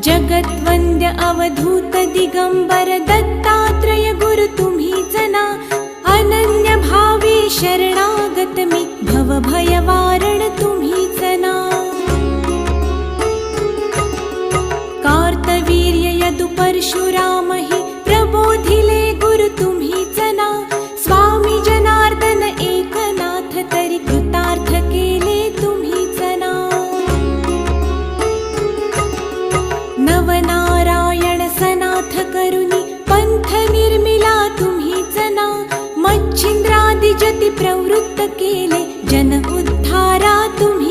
जगद्वन्द्य अवधूत दिगंबर दत्तात्रय गुरु तुम्हीच ना. अनन्य भावे शरणागत मी भवभय वारण तुम्हीच ना. कार्तवीर्य यदु परशुराम हि प्रबोधिले गुरु तुम्हीच ना. स्वामी जनार्दन एकनाथ तरी कृतार्थ केले तुम्हीच ना. नवनारायण सनाथ करुनी पंथ निर्मिला तुम्हीच ना. मच्छिंद्रादि जति प्रवृत्त केले जन उद्धारा तुम्ही